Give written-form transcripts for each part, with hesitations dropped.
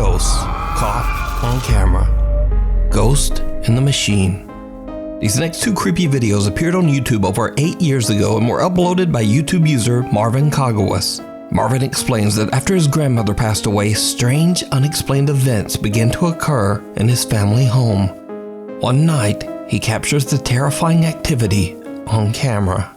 ghosts caught on camera. Ghost in the Machine. These next two creepy videos appeared on YouTube over 8 years ago and were uploaded by YouTube user Marvin Kagawas. Marvin explains that after his grandmother passed away, strange, unexplained events began to occur in his family home. One night, he captures the terrifying activity on camera.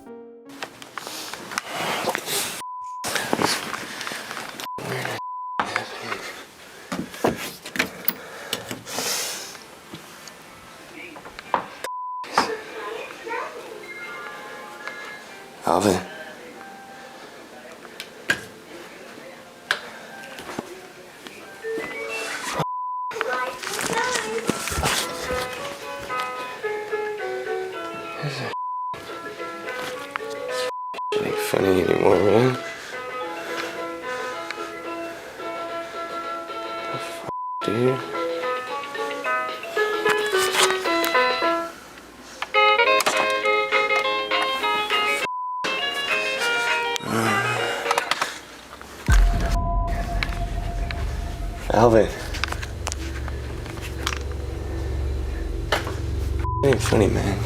Alvin. It ain't funny anymore, man. The fuck, dude? Alvin. It ain't funny, man.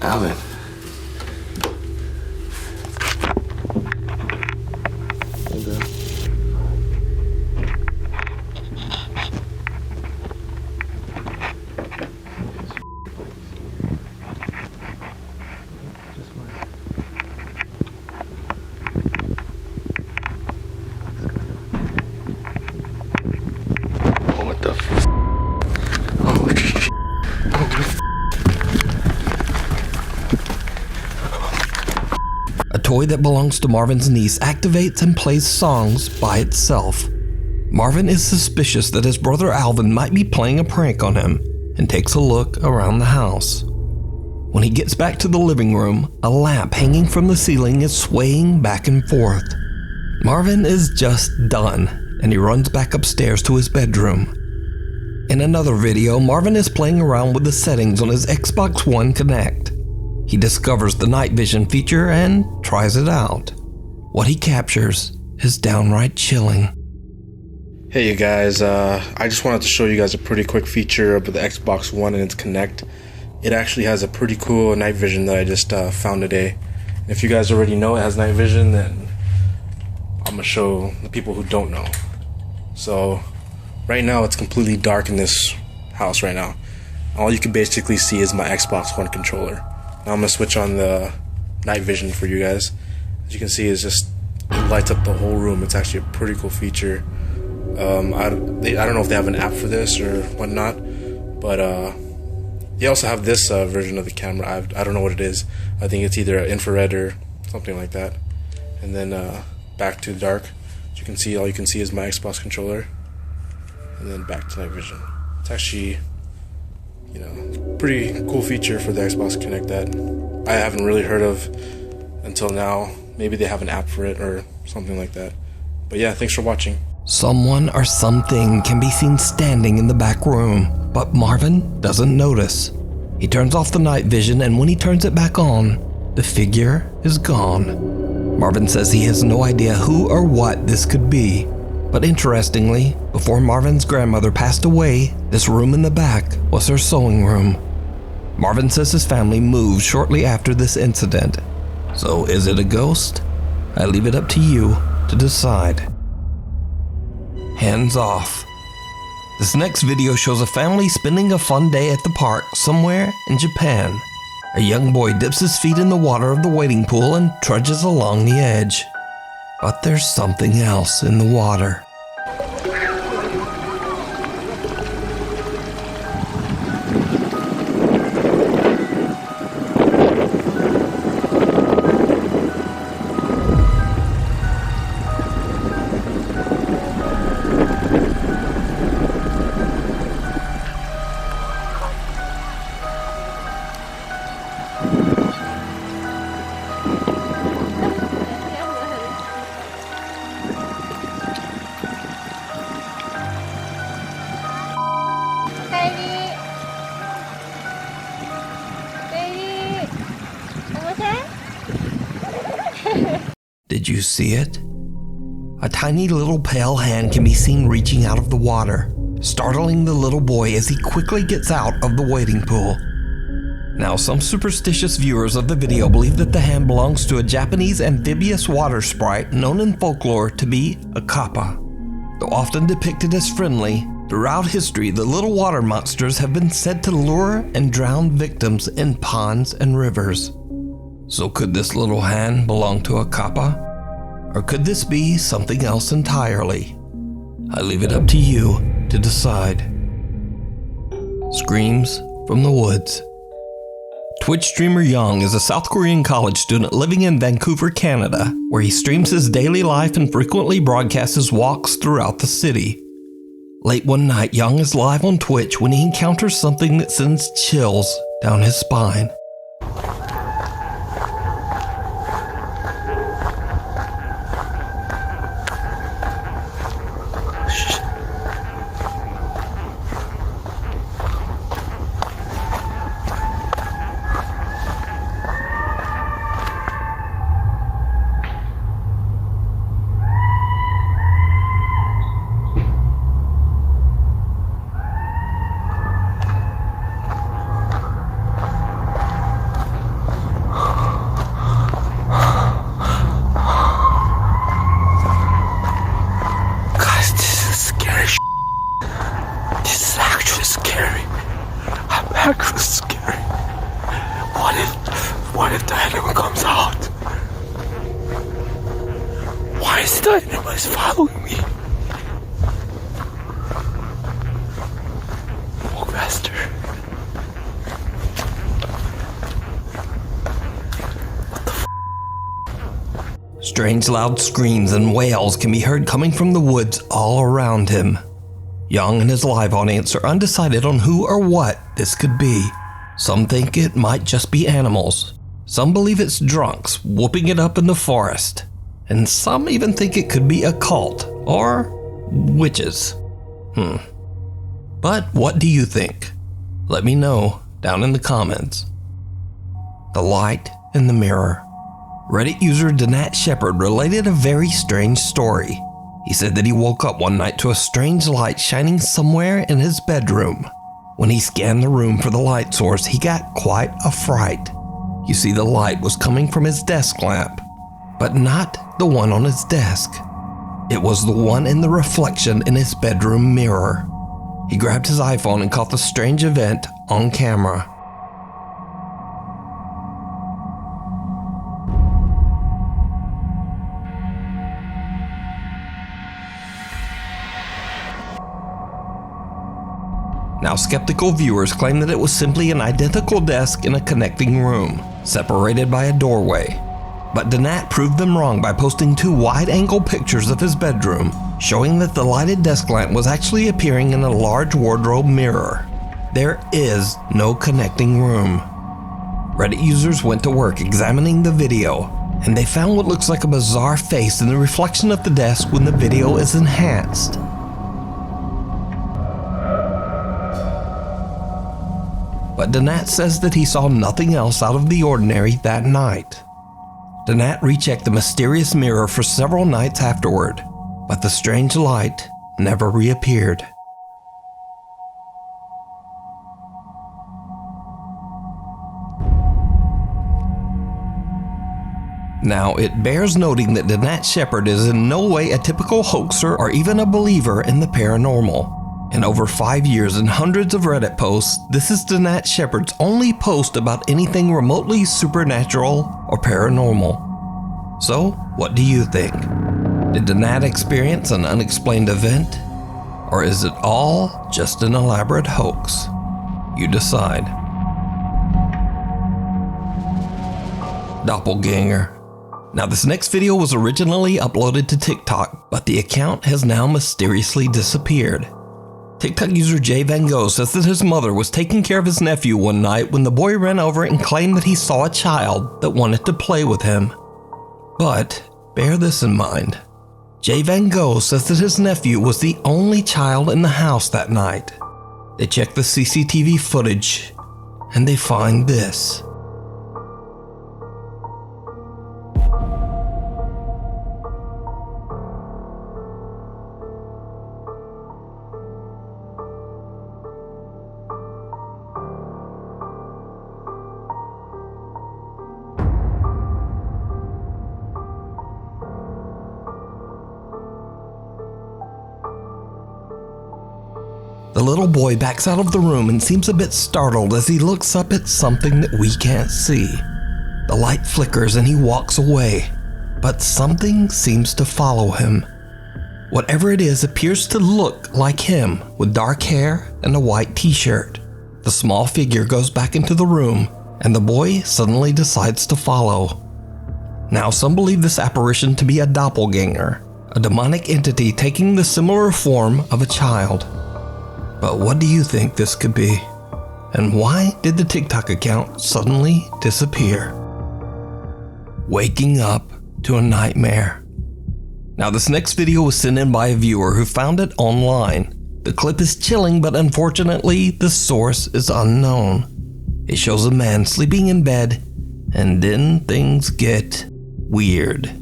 Alvin. Hey, bro. What the f? Oh, shit. A toy that belongs to Marvin's niece activates and plays songs by itself. Marvin is suspicious that his brother Alvin might be playing a prank on him and takes a look around the house. When he gets back to the living room, a lamp hanging from the ceiling is swaying back and forth. Marvin is just done, and he runs back upstairs to his bedroom. In another video, Marvin is playing around with the settings on his Xbox One Connect. He discovers the night vision feature and tries it out. What he captures is downright chilling. Hey you guys, I just wanted to show you guys a pretty quick feature of the Xbox One and its Connect. It actually has a pretty cool night vision that I just found today. And if you guys already know it has night vision, then I'm gonna show the people who don't know. So right now it's completely dark in this house right now. All you can basically see is my Xbox One controller. Now I'm gonna switch on the night vision for you guys. As you can see, it lights up the whole room. It's actually a pretty cool feature. I don't know if they have an app for this or whatnot, but they also have this version of the camera. I don't know what it is. I think it's either infrared or something like that. And then back to dark. As you can see, all you can see is my Xbox controller. And then back to night vision. It's actually, pretty cool feature for the Xbox Connect that I haven't really heard of until now. Maybe they have an app for it or something like that. But yeah, thanks for watching. Someone or something can be seen standing in the back room, but Marvin doesn't notice. He turns off the night vision, and when he turns it back on, the figure is gone. Marvin says he has no idea who or what this could be. But interestingly, before Marvin's grandmother passed away, this room in the back was her sewing room. Marvin says his family moved shortly after this incident. So is it a ghost? I leave it up to you to decide. Hands off. This next video shows a family spending a fun day at the park somewhere in Japan. A young boy dips his feet in the water of the wading pool and trudges along the edge. But there's something else in the water. you see it? A tiny little pale hand can be seen reaching out of the water, startling the little boy as he quickly gets out of the wading pool. Now, some superstitious viewers of the video believe that the hand belongs to a Japanese amphibious water sprite known in folklore to be a kappa. Though often depicted as friendly, throughout history the little water monsters have been said to lure and drown victims in ponds and rivers. So could this little hand belong to a kappa? Or could this be something else entirely? I leave it up to you to decide. Screams from the woods. Twitch streamer Young is a South Korean college student living in Vancouver, Canada, where he streams his daily life and frequently broadcasts his walks throughout the city. Late one night, Young is live on Twitch when he encounters something that sends chills down his spine. Scary. What if the animal comes out? Why is the animal following me? Walk faster. Strange loud screams and wails can be heard coming from the woods all around him. Young and his live audience are undecided on who or what this could be. Some think it might just be animals. Some believe it's drunks whooping it up in the forest. And some even think it could be a cult or witches. But what do you think? Let me know down in the comments. The light in the mirror. Reddit user Danat Shepard related a very strange story. He said that he woke up one night to a strange light shining somewhere in his bedroom. When he scanned the room for the light source, he got quite a fright. You see, the light was coming from his desk lamp, but not the one on his desk. It was the one in the reflection in his bedroom mirror. He grabbed his iPhone and caught the strange event on camera. Now, skeptical viewers claim that it was simply an identical desk in a connecting room, separated by a doorway. But Danat proved them wrong by posting 2 wide-angle pictures of his bedroom, showing that the lighted desk lamp was actually appearing in a large wardrobe mirror. There is no connecting room. Reddit users went to work examining the video, and they found what looks like a bizarre face in the reflection of the desk when the video is enhanced. But Danat says that he saw nothing else out of the ordinary that night. Danat rechecked the mysterious mirror for several nights afterward, but the strange light never reappeared. Now, it bears noting that Danat Shepard is in no way a typical hoaxer or even a believer in the paranormal. In over 5 years and hundreds of Reddit posts, this is Danat Shepard's only post about anything remotely supernatural or paranormal. So, what do you think? Did Danat experience an unexplained event? Or is it all just an elaborate hoax? You decide. Doppelganger. Now, this next video was originally uploaded to TikTok, but the account has now mysteriously disappeared. TikTok user Jay Van Gogh says that his mother was taking care of his nephew one night when the boy ran over and claimed that he saw a child that wanted to play with him. But bear this in mind. Jay Van Gogh says that his nephew was the only child in the house that night. They check the CCTV footage and they find this. The little boy backs out of the room and seems a bit startled as he looks up at something that we can't see. The light flickers and he walks away, but something seems to follow him. Whatever it is appears to look like him, with dark hair and a white t-shirt. The small figure goes back into the room, and the boy suddenly decides to follow. Now, some believe this apparition to be a doppelganger, a demonic entity taking the similar form of a child. But what do you think this could be? And why did the TikTok account suddenly disappear? Waking up to a nightmare. Now, this next video was sent in by a viewer who found it online. The clip is chilling, but unfortunately, the source is unknown. It shows a man sleeping in bed, and then things get weird.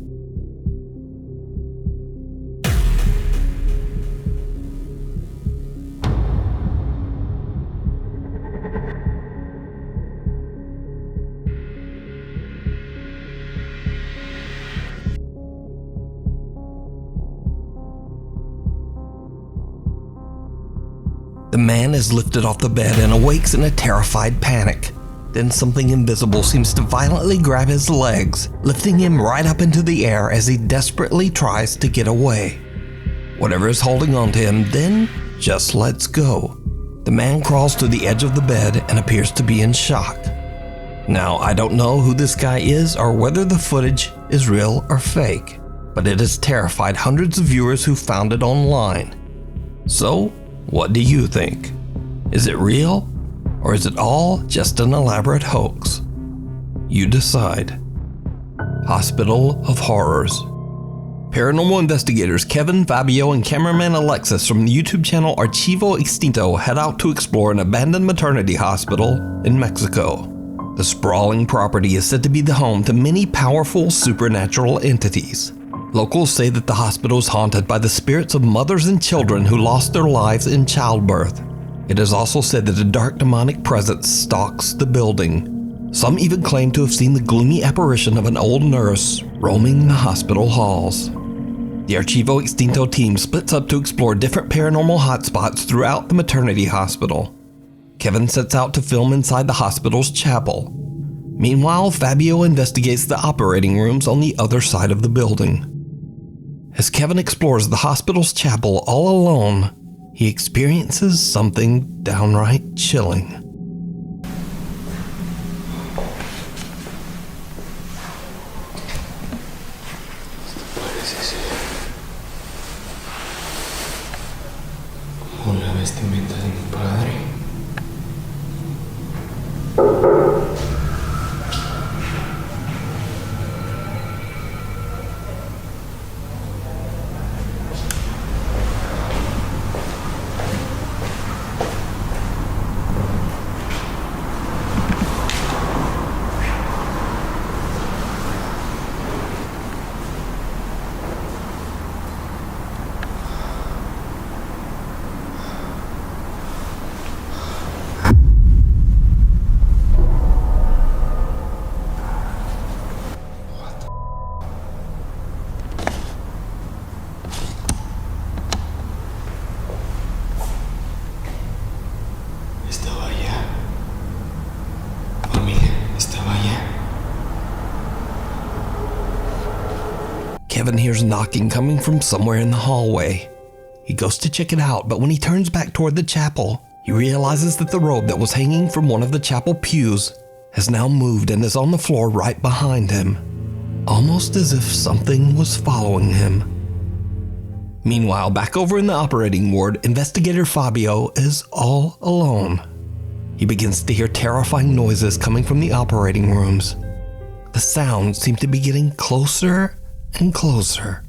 The man is lifted off the bed and awakes in a terrified panic. Then something invisible seems to violently grab his legs, lifting him right up into the air as he desperately tries to get away. Whatever is holding on to him then just lets go. The man crawls to the edge of the bed and appears to be in shock. Now, I don't know who this guy is or whether the footage is real or fake, but it has terrified hundreds of viewers who found it online. So, what do you think? Is it real, or is it all just an elaborate hoax? You decide. Hospital of Horrors. Paranormal investigators Kevin, Fabio, and cameraman Alexis from the YouTube channel Archivo Extinto head out to explore an abandoned maternity hospital in Mexico. The sprawling property is said to be the home to many powerful supernatural entities. Locals say that the hospital is haunted by the spirits of mothers and children who lost their lives in childbirth. It is also said that a dark demonic presence stalks the building. Some even claim to have seen the gloomy apparition of an old nurse roaming the hospital halls. The Archivo Extinto team splits up to explore different paranormal hotspots throughout the maternity hospital. Kevin sets out to film inside the hospital's chapel. Meanwhile, Fabio investigates the operating rooms on the other side of the building. As Kevin explores the hospital's chapel all alone, he experiences something downright chilling. Como la vestimenta de mi padre. Kevin hears knocking coming from somewhere in the hallway. He goes to check it out, but when he turns back toward the chapel, he realizes that the robe that was hanging from one of the chapel pews has now moved and is on the floor right behind him, almost as if something was following him. Meanwhile, back over in the operating ward, investigator Fabio is all alone. He begins to hear terrifying noises coming from the operating rooms. The sounds seem to be getting closer and closer.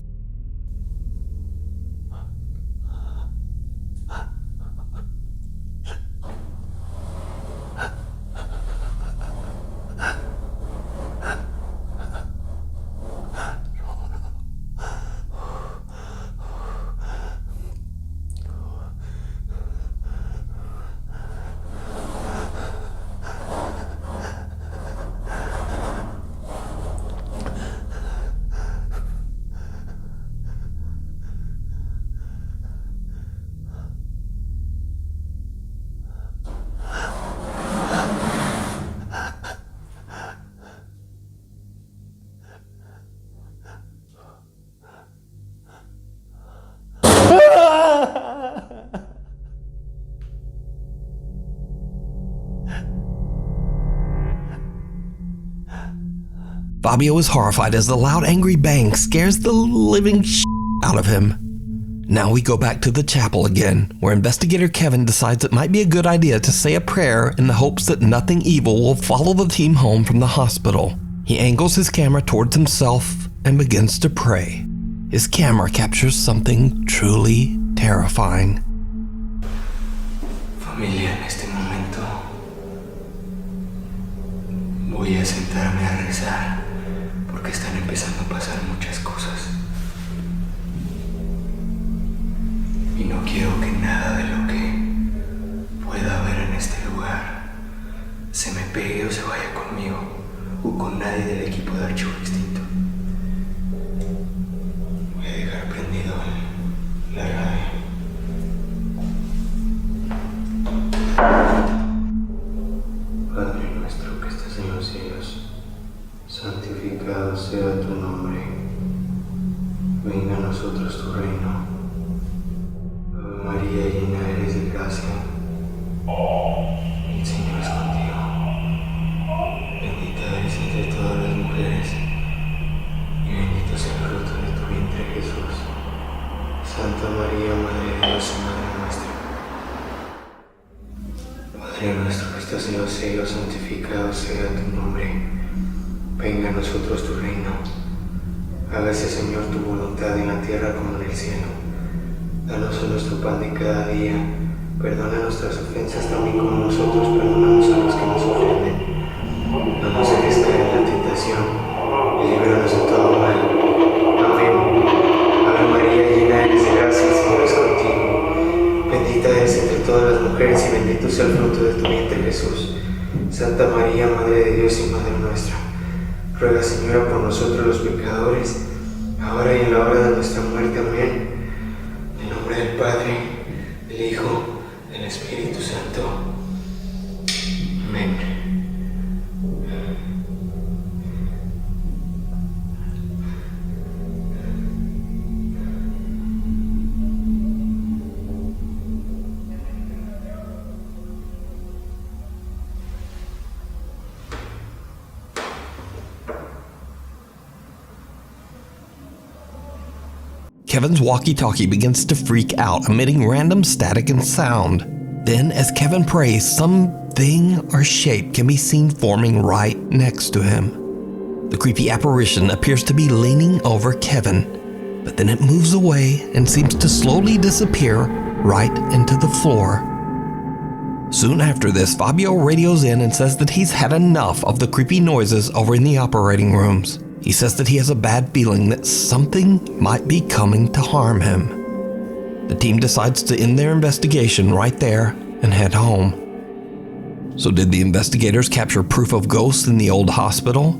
Fabio is horrified as the loud angry bang scares the living shit out of him. Now we go back to the chapel again, where investigator Kevin decides it might be a good idea to say a prayer in the hopes that nothing evil will follow the team home from the hospital. He angles his camera towards himself and begins to pray. His camera captures something truly terrifying. Familia, en este momento voy a sentarme a rezar porque están empezando a pasar muchas cosas. Y no quiero que nada de lo que pueda haber en este lugar se me pegue o se vaya conmigo o con nadie del equipo de archivo extinto. Voy a dejar prendido la radio. Padre nuestro que estás en los cielos, santificado sea tu nombre. Venga a nosotros tu reino. María, llena eres de gracia, el Señor es contigo. Bendita eres entre todas las mujeres, y bendito es el fruto de tu vientre, Jesús. Santa María, Madre de Dios y Madre nuestra. Padre nuestro que estás en los cielos, santificado sea tu nombre. Venga a nosotros tu reino. Hágase, Señor, tu voluntad en la tierra como en el cielo. Danos nuestro pan de cada día, perdona nuestras ofensas también como nosotros perdonamos a los que nos ofenden. No nos dejes caer en la tentación y líbranos de todo mal. Amén. Ave María, llena eres de gracia, el Señor es contigo. Bendita eres entre todas las mujeres y bendito sea el fruto de tu vientre, Jesús. Santa María, Madre de Dios y Madre nuestra, ruega, Señora, por nosotros los pecadores, ahora y en la hora de nuestra muerte. Amén. En nombre del Padre, del Hijo, del Espíritu Santo. Amén. Kevin's walkie-talkie begins to freak out, emitting random static and sound. Then, as Kevin prays, something or shape can be seen forming right next to him. The creepy apparition appears to be leaning over Kevin, but then it moves away and seems to slowly disappear right into the floor. Soon after this, Fabio radios in and says that he's had enough of the creepy noises over in the operating rooms. He says that he has a bad feeling that something might be coming to harm him. The team decides to end their investigation right there and head home. So did the investigators capture proof of ghosts in the old hospital?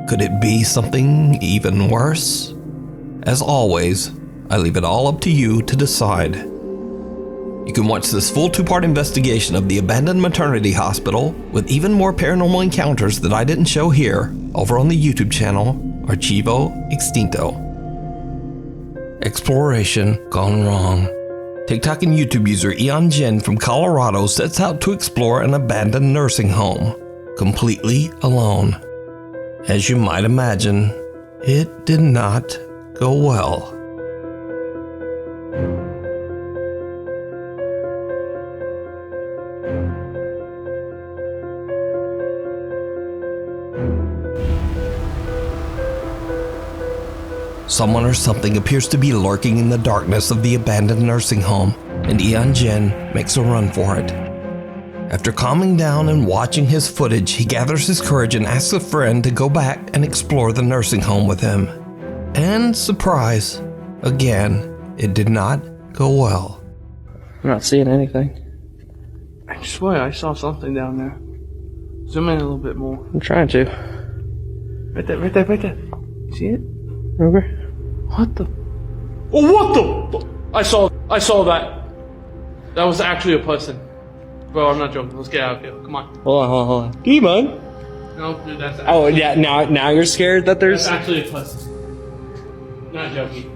Could it be something even worse? As always, I leave it all up to you to decide. You can watch this full 2-part investigation of the abandoned maternity hospital with even more paranormal encounters that I didn't show here over on the YouTube channel Archivo Extinto. Exploration gone wrong. TikTok and YouTube user Eon Jin from Colorado sets out to explore an abandoned nursing home, completely alone. As you might imagine, it did not go well. Someone or something appears to be lurking in the darkness of the abandoned nursing home, and Eon Jin makes a run for it. After calming down and watching his footage, he gathers his courage and asks a friend to go back and explore the nursing home with him. And surprise, again, it did not go well. I'm not seeing anything. I swear I saw something down there. Zoom in a little bit more. I'm trying to. Right there, right there, right there. You see it? Over? What the? Oh, what the? I saw that. That was actually a person. Bro, I'm not joking. Let's get out of here. Come on. Hold on. Come on. No, dude, that's actually, Oh, yeah, now you're scared that there's... that's actually a person. Not joking.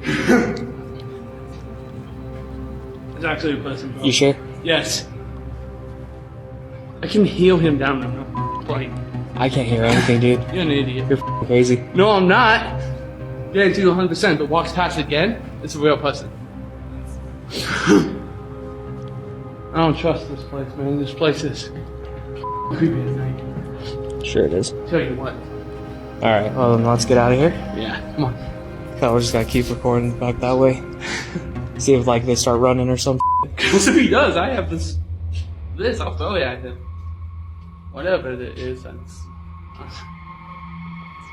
It's actually a person, bro. You sure? Yes. I can heal him down now. No, playing. I can't hear anything, dude. You're an idiot. You're f***ing crazy. No, I'm not. Guarantee you 100%, but walks past again, it's a real person. I don't trust this place, man. This place is creepy at night. Sure it is. Tell you what. Alright, well then let's get out of here. Yeah, come on. No, we're just gonna keep recording back that way. See if like they start running or something. Because if he does, I have this, I'll throw it at him. Whatever it is, I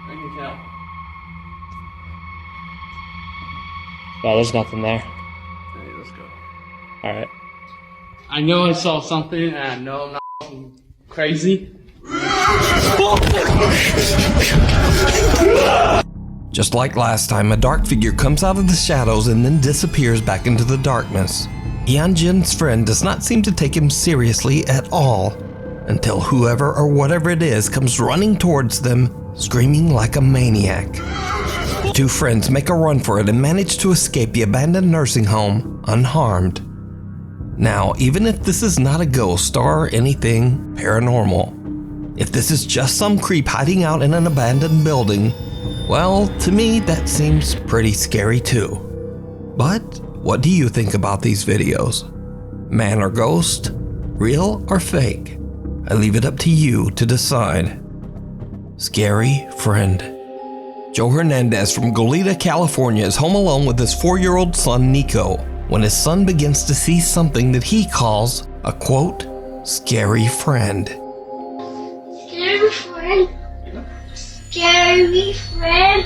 can tell. Yeah, there's nothing there. Hey, let's go. Alright. I know I saw something, and I know I'm not crazy. Just like last time, a dark figure comes out of the shadows and then disappears back into the darkness. Hyunjin's friend does not seem to take him seriously at all, until whoever or whatever it is comes running towards them, screaming like a maniac. The two friends make a run for it and manage to escape the abandoned nursing home unharmed. Now, even if this is not a ghost or anything paranormal, if this is just some creep hiding out in an abandoned building, well, to me that seems pretty scary too. But what do you think about these videos? Man or ghost? Real or fake? I leave it up to you to decide. Scary friend. Joe Hernandez from Goleta, California is home alone with his 4-year-old son Nico when his son begins to see something that he calls a quote, scary friend. Scary friend. Scary friend.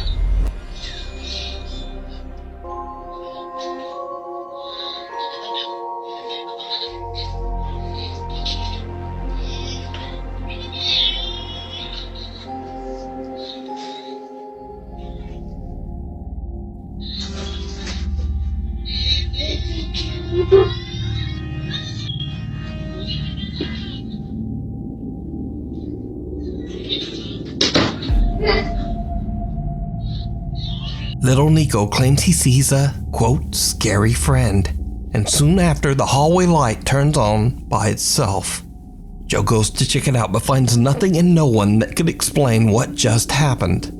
Little Nico claims he sees a, quote, scary friend, and soon after the hallway light turns on by itself. Joe goes to check it out but finds nothing and no one that could explain what just happened.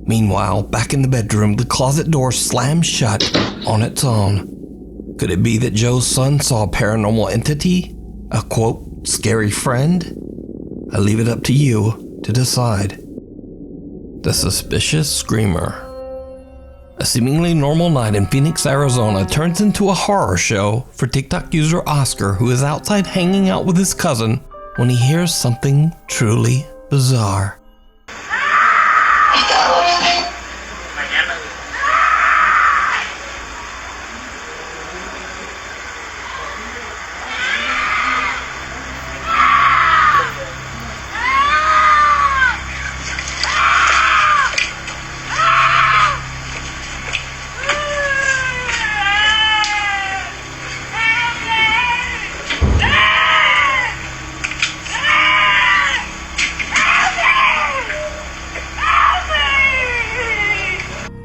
Meanwhile, back in the bedroom, the closet door slams shut on its own. Could it be that Joe's son saw a paranormal entity? A, quote, scary friend? I leave it up to you to decide. The Suspicious Screamer. A seemingly normal night in Phoenix, Arizona turns into a horror show for TikTok user Oscar, who is outside hanging out with his cousin when he hears something truly bizarre.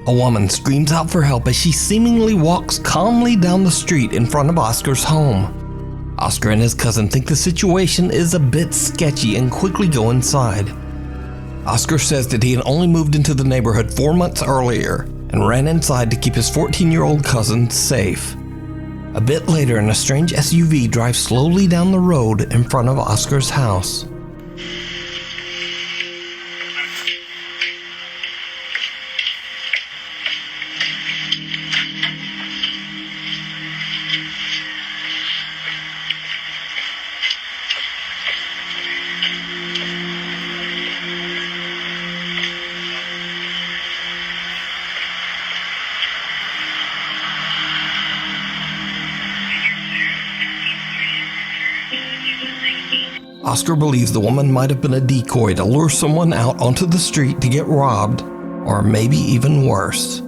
A woman screams out for help as she seemingly walks calmly down the street in front of Oscar's home. Oscar and his cousin think the situation is a bit sketchy and quickly go inside. Oscar says that he had only moved into the neighborhood 4 months earlier and ran inside to keep his 14-year-old cousin safe. A bit later, a strange SUV drives slowly down the road in front of Oscar's house. Oscar believes the woman might have been a decoy to lure someone out onto the street to get robbed, or maybe even worse.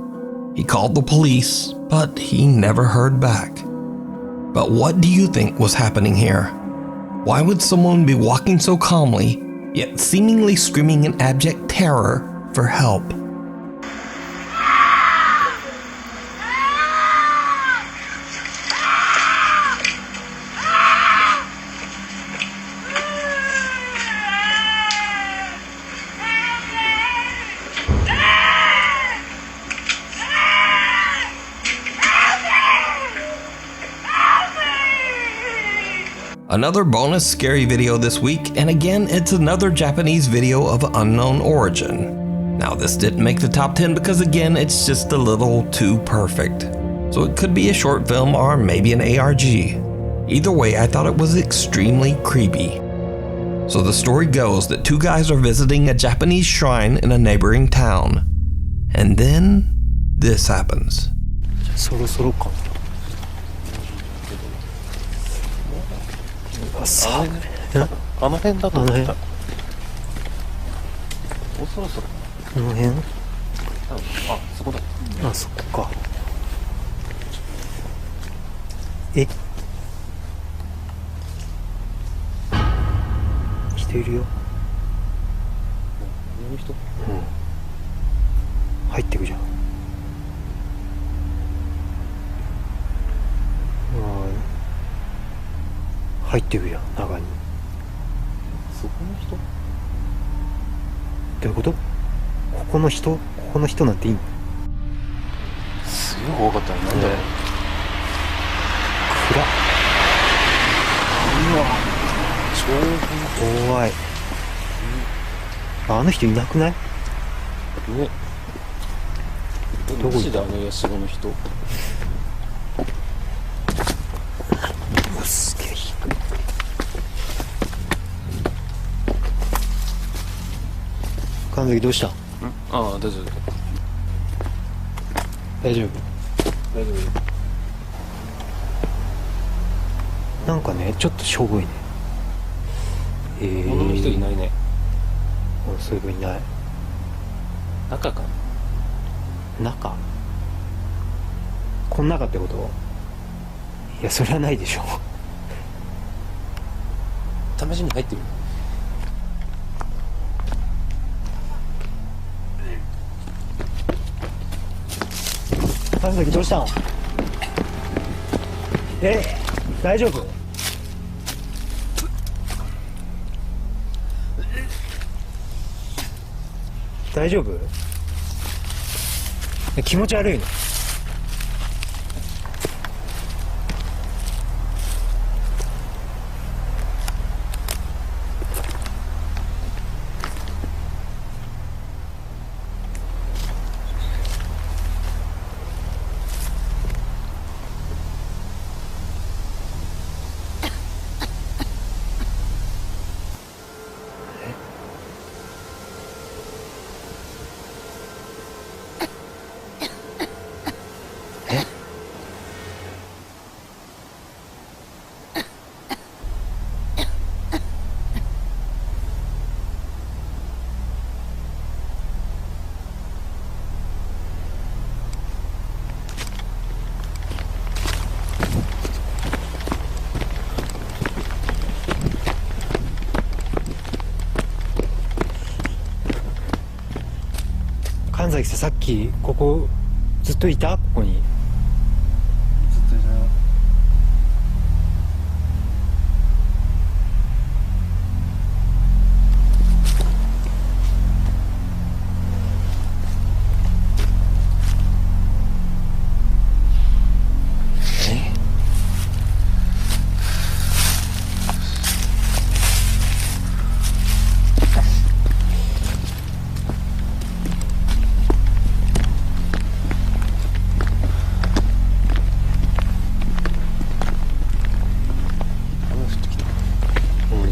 He called the police, but he never heard back. But what do you think was happening here? Why would someone be walking so calmly, yet seemingly screaming in abject terror for help? Another bonus scary video this week, and again it's another Japanese video of unknown origin. Now this didn't make the top 10 because again it's just a little too perfect. So it could be a short film or maybe an ARG. Either way, I thought it was extremely creepy. So the story goes that two guys are visiting a Japanese shrine in a neighboring town. And then this happens. そろそろかあの辺だと思った。もうそろそろこの辺、あ、そこだ。あ、そこか。え、人いるよ。上の人？うん。入ってくじゃん。入ってくじゃん、中に。そこの人？どういうこと？ここの人なんていいの？すごい怖かったね。なんだろう。暗っ。うわ、超怖い。あの人いなくない？ね。どこ行った？あのヤシゴの人。すげえ。神崎どうした？ああ、大丈夫。大丈夫。大丈夫。なんかね、ちょっとしょぼいね。女の人いないね。そういえばいない。中かな？中？この中ってこと？いや、それはないでしょ。試しに入ってみる。神崎どうしたの？大丈夫？大丈夫？気持ち悪いの？神崎さ、さっきここずっといた？ここにずっといたよ。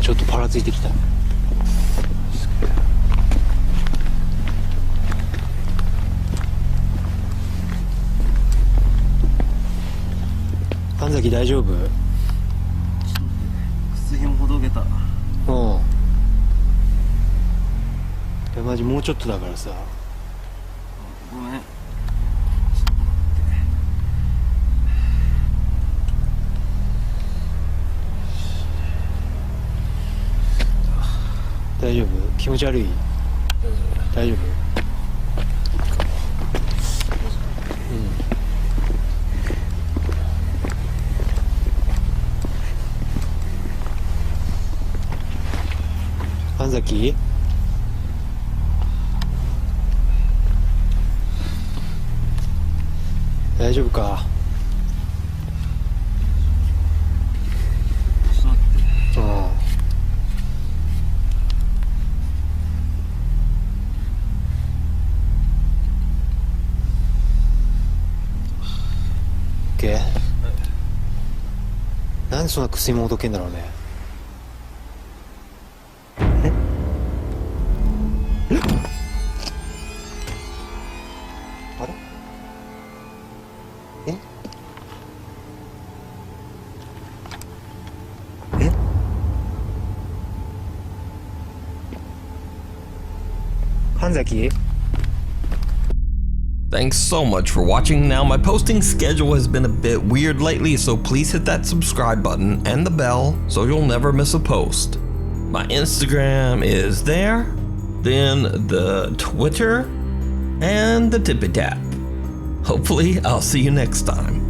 ちょっとパラついてきた。神崎大丈夫？靴ひもほどけた。いやマジもうちょっとだからさ。ごめん。大丈夫？気持ち悪い？大丈夫？神崎？大丈夫か？ちょっと待って。け？なんでそんな薬もおどけんだろうね。あれ？神崎? Thanks so much for watching. Now, my posting schedule has been a bit weird lately, so please hit that subscribe button and the bell so you'll never miss a post. My Instagram is there, then the Twitter, and the Tippy Tap. Hopefully, I'll see you next time.